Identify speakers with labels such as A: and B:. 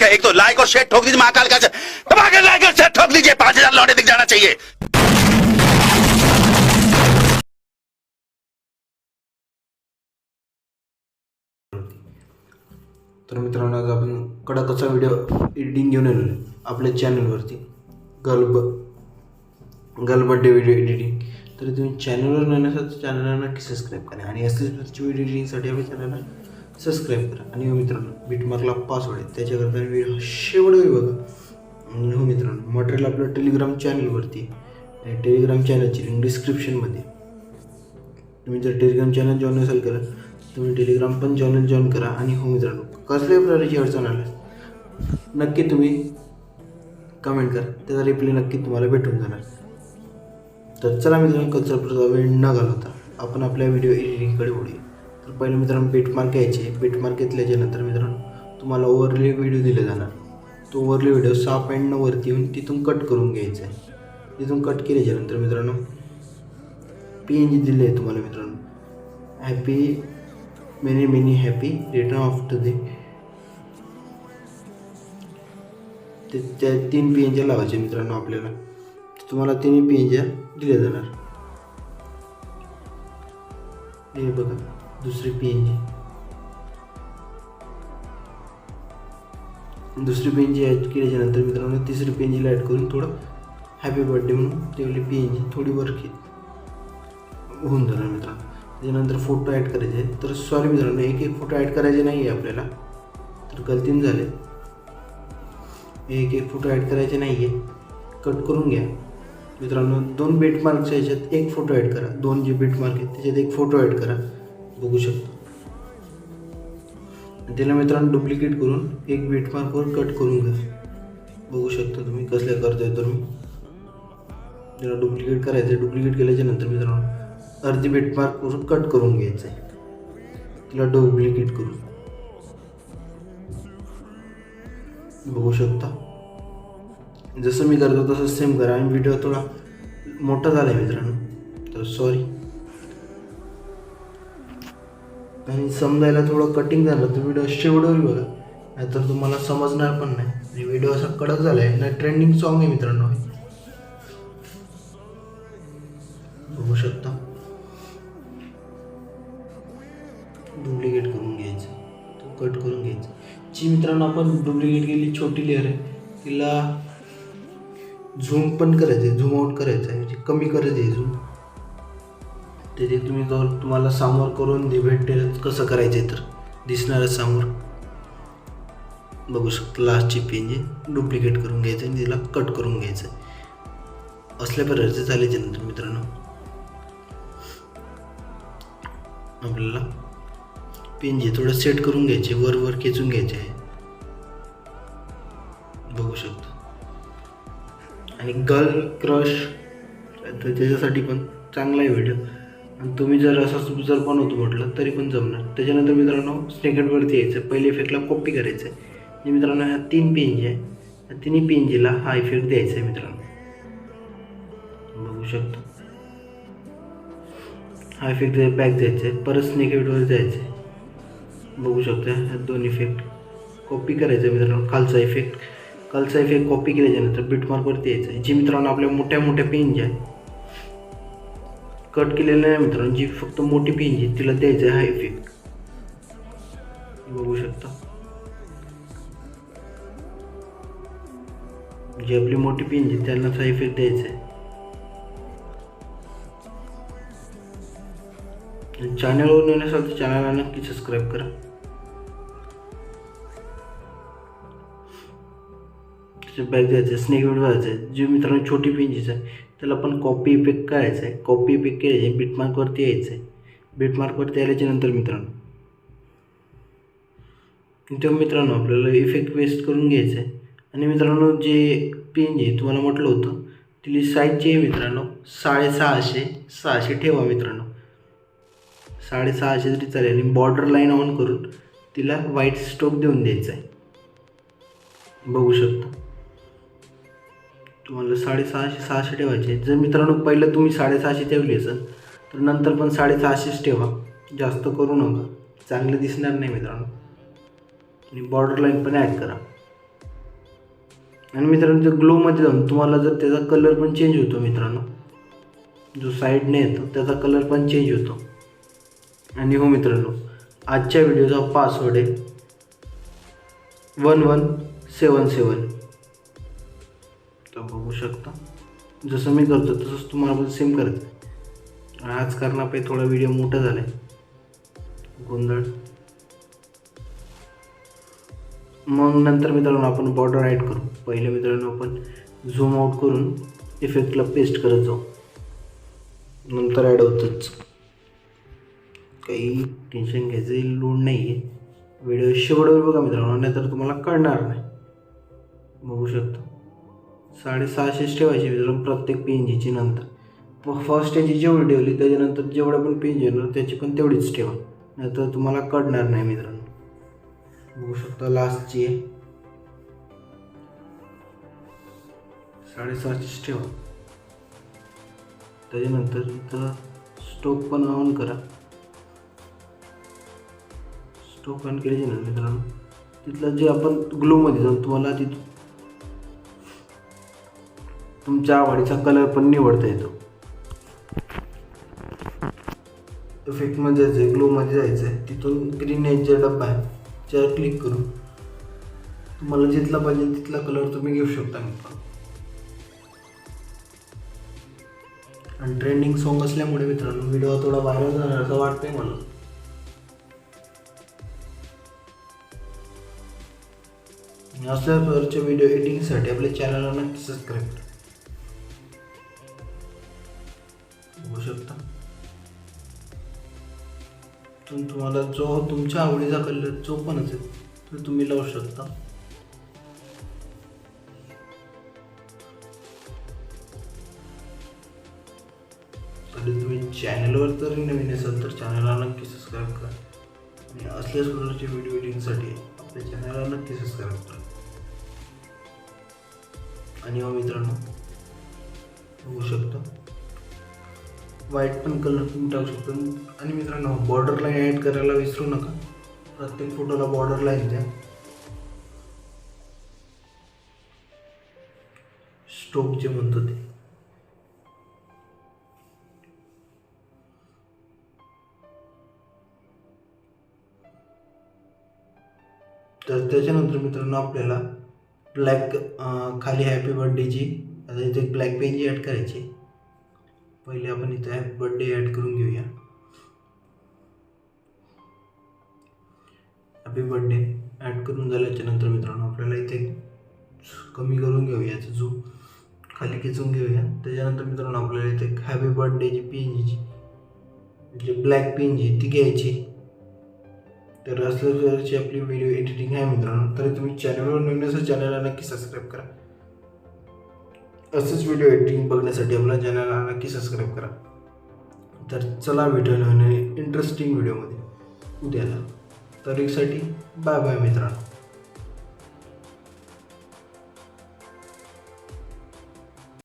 A: है। एक तो लाइक और शेयर ठोक दीजिए, महाकाल का दबा के लाइक और शेयर ठोक दीजिए, 5000 लौटे दिख जाना चाहिए।
B: तर मित्रांनो, आज आपण कडाकाचा व्हिडिओ एडिटिंग घेऊन आलेलो आहे आपल्या चॅनलवरती, गर्ल बर्थडे व्हिडिओ एडिटिंग. तर तुम्ही चॅनलवर नसल्यास चॅनलला नक्की सबस्क्राईब करा आणि असल्याच प्रकारची व्हिडिओ एडिटिंगसाठी आपल्या चॅनलला सबस्क्राईब करा. आणि हो मित्रांनो, बीटमार्कला पासवर्ड आहे, त्याच्याकरता व्हिडिओ शेवटही बघा. आणि हो मित्रांनो, मटेरियल आपलं टेलिग्राम चॅनलवरती आहे. टेलिग्राम चॅनलची लिंक डिस्क्रिप्शनमध्ये. तुम्ही जर टेलिग्राम चॅनल जॉईन नसेल करा, तुम्ही टेलिग्राम पण चॅनल जॉईन करा. आणि हो मित्रांनो, कसल्याही प्रकारची अडचण आल्यास नक्की तुम्ही कमेंट करा, त्याचा रिप्लाय नक्की तुम्हाला भेटून जाणार. तर चला मित्रांनो, कचरा वेळ न घालवता आपण आपल्या व्हिडिओ एडिटिंगकडे वळूया. तर पहिलं मित्रांनो, बीटमार्क घ्यायचे. बीटमार्क घेतल्याच्यानंतर मित्रांनो, तुम्हाला ओव्हरले व्हिडिओ दिले जाणार. तो ओव्हरले व्हिडिओ 6.9 वरती येऊन तिथून कट करून घ्यायचा आहे. तिथून कट केल्याच्यानंतर मित्रांनो, PNG दिले आहे तुम्हाला मित्रांनो, happy many happy return after the. त्या 3 PNG लावायचे मित्रांनो आपल्याला. तुम्हाला 3 PNG दिल्या जाणार. हे बघा, दुसरी PNG ॲड केल्याच्यानंतर मित्रांनो, तिसरी PNG ॲड करून थोडं हॅपी बर्थडे म्हणून तेवढी PNG थोडी वर होऊन जाणार मित्रांनो. त्याच्यानंतर फोटो ॲड करायचे. तर सॉरी मित्रांनो, एक फोटो ॲड करायचे नाही आहे आपल्याला, तर गलतीने झाले. एक फोटो ॲड करायचे नाही आहे, कट करून घ्या मित्रांनो. 2 बीटमार्कच्या ह्याच्यात एक फोटो ॲड करा. 2 जे बीटमार्क आहेत त्याच्यात एक फोटो ॲड करा, बघू शकतो. त्याला मित्रांनो डुप्लिकेट करून एक बीटमार्कवर कट करून घ्या, बघू शकता तुम्ही कसल्या करतोय. तर मी त्याला डुप्लिकेट करायचं. डुप्लिकेट केल्याच्यानंतर मित्रांनो, अर्धी बीटमार्कवरून कट करून घ्यायचं आहे, तिला डुप्लिकेट करून, बघू शकता. जसं मी करतो तसं सेम करा. आणि व्हिडिओ थोडा मोठा झाला आहे मित्रांनो, तर सॉरी. आणि समजायला थोडं कटिंग झालं तर व्हिडिओ शेवटवर बघा, नाहीतर तुम्हाला समजणार पण नाही. आणि व्हिडिओ असा कडक झाला आहे ना. ट्रेंडिंग सॉन्ग आहे मित्रांनो, बघू शकता. डुप्लिकेट करून घ्यायचं, तो कट करून घ्यायचं. जी मित्रांनो आपण डुप्लिकेट केली छोटी लेअर आहे, तिला झूम पण करायचं आहे, झूम आउट करायचं आहे, म्हणजे कमी करायचं आहे झूम. त्याचे तुम्ही जर तुम्हाला समोर करून भेटेल कसं करायचं आहे तर दिसणारच समोर, बघू शकता. लास्टची PNG डुप्लिकेट करून घ्यायचं आणि तिला कट करून घ्यायचं. असल्या प्रकारचे झाल्याच्या नंतर मित्रांनो, आपल्याला PNG थोडं सेट करून घ्यायचे, वर खेचून घ्यायचे आहे, बघू शकतो. आणि गर्ल क्रश तर त्याच्यासाठी पण चांगला आहे व्हिडिओ. आणि तुम्ही जर असं जर बनवतो म्हटलं तरी पण जमणार. त्याच्यानंतर मित्रांनो, स्नेकेटवरती यायचं. पहिले इफेक्टला कॉपी करायचं आहे. आणि मित्रांनो, ह्या 3 PNG आहे, या 3 PNGला हा इफेक्ट द्यायचा आहे मित्रांनो, बघू शकतो. हा इफेक्ट बॅक द्यायचा आहे. परत स्नेकेटवर जायचं आहे, बघू शकता. ह्या 2 इफेक्ट कॉपी करायचं आहे मित्रांनो. खालचा इफेक्ट कॉपी केल्याच्यानंतर बीटमार्कवरती यायचं आहे. जी मित्रांनो आपल्या मोठ्या PNG आहे, कट केलेलं नाही मित्रांनो, जी फक्त मोठी PNG तिला द्यायचं आहे हा इफेक्ट, बघू शकता. जी आपली मोठी PNG त्यांना हा इफेक्ट द्यायचा आहे. चॅनलवर येण्यासाठी चॅनलला नक्की सबस्क्राईब करा. बॅक द्यायचं आहे, स्नेक व्हिडिओ व्हायचं आहे. जे मित्रांनो छोटी PNGचं आहे त्याला पण कॉपी इफेक्ट करायचं आहे. कॉपी इफेक्ट केल्याचे बीटमार्कवरती यायचं आहे. बीटमार्कवरती आल्याच्या नंतर मित्रांनो, तेव्हा मित्रांनो आपल्याला इफेक्ट पेस्ट करून घ्यायचं आहे. आणि मित्रांनो, जे PNG तुम्हाला म्हटलं होतं तिची साईजची आहे मित्रांनो 650 ठेवा मित्रांनो. 650 जरी चालेल. आणि बॉर्डर लाईन ऑन करून तिला व्हाईट स्ट्रोक देऊन द्यायचा आहे, बघू शकता. तुम्हाला 650 ठेवायचे. जर मित्रांनो पहिलं तुम्ही 650 ठेवली असेल तर नंतर पण 650 ठेवा, जास्त करू नका, चांगलं दिसणार नाही मित्रांनो. आणि बॉर्डर लाईन पण ॲड करा, आणि मित्रांनो ते ग्लोमध्ये जाऊन तुम्हाला जर त्याचा कलर पण चेंज होतो मित्रांनो, जो साईडने येतो त्याचा कलर पण चेंज होतो. आणि हो मित्रांनो, आजच्या व्हिडिओचा पासवर्ड आहे 1177. तर बघू शकता, जसं मी करतो तसंच तुम्हाला पण सेम करायचं. आज कारणापायी थोडा व्हिडिओ मोठा झाला आहे, गोंधळ. मग नंतर मित्रांनो आपण बॉर्डर ॲड करू. पहिले मित्रांनो आपण झूम आउट करून इफेक्टला पेस्ट करत जाऊ, नंतर ॲड होतंच. काही टेन्शन घ्यायचं लोड नाही आहे. व्हिडिओ शेवटवर बघा मित्रांनो, नाहीतर तुम्हाला कळणार नाही. बघू शकता 650 ठेवायची मित्रांनो प्रत्येक PNGची. नंतर फर्स्ट याची जेवढी ठेवली त्याच्यानंतर जेवढ्या पण PNG येणार त्याची पण तेवढीच ठेवा, नाहीतर तुम्हाला कळणार नाही मित्रांनो. बघू शकता लास्टची आहे 750 ठेवा. त्याच्यानंतर इथं स्टोक पण ऑन करा. स्टोक ऑन केल्याचे ना मित्रांनो, तिथलं जे आपण ग्लोमध्ये जाऊन तुम्हाला तिथं तुमच्या आवडीचा कलर पण निवडता येतो. इफेक्टमध्ये जायचं आहे, ग्लोमध्ये जायचं आहे, तिथून ग्रीन एजचा डब्बा आहे त्यावर क्लिक करून तुम्हाला जिथला पाहिजे तिथला कलर तुम्ही घेऊ शकता मित्रांनो. आणि ट्रेंडिंग सॉन्ग असल्यामुळे मित्रांनो व्हिडिओ थोडा व्हायरल जाणार असं वाटतंय मला. अशा प्रकारच्या व्हिडिओ एडिटिंगसाठी आपल्या चॅनलला नक्की सबस्क्राईब करा. बघू शकता तुम्हाला जो तुमच्या आवडीचा कलर जो पण असेल तो तुम्ही लावू शकता. तरी तुम्ही चॅनलवर जर नवीन असाल तर चॅनलला नक्की सबस्क्राईब करा. आणि असल्याच प्रकारचे व्हिडिओ एडिटिंगसाठी आपल्या चॅनलला नक्की सबस्क्राईब करा. आणि हो मित्रांनो बघू शकता व्हाईट पण कलर तुम्ही टाकू शकता. आणि मित्रांनो बॉर्डर लाईन ॲड करायला विसरू नका. प्रत्येक फोटोला बॉर्डर लाईन द्या. स्ट्रोक जे म्हणतो ते. तर त्याच्यानंतर मित्रांनो आपल्याला ब्लॅक खाली हॅपी बर्थडेची आता इथे ब्लॅक पेनची ॲड करायची. पहिले आपण इथे हॅपी बर्थडे ॲड करून घेऊया. हॅपी बर्थडे ॲड करून झाल्याच्या नंतर मित्रांनो आपल्याला इथे कमी करून घेऊया, याचं झूम खाली खेचून घेऊया. त्याच्यानंतर मित्रांनो आपल्याला इथे हॅपी बर्थडेची PNGची म्हणजे ब्लॅक PNG ती घ्यायची. तर असल्या प्रकारची आपली व्हिडिओ एडिटिंग आहे मित्रांनो. तरी तुम्ही चॅनलवर नवीन असेल चॅनलला नक्की सबस्क्राईब करा. असंच व्हिडिओ एडिटिंग बघण्यासाठी आपल्या चॅनलला नक्की सबस्क्राईब करा. तर चला भेटूया नवीन इंटरेस्टिंग व्हिडिओमध्ये उद्याला. तरीसाठी बाय बाय मित्रांनो.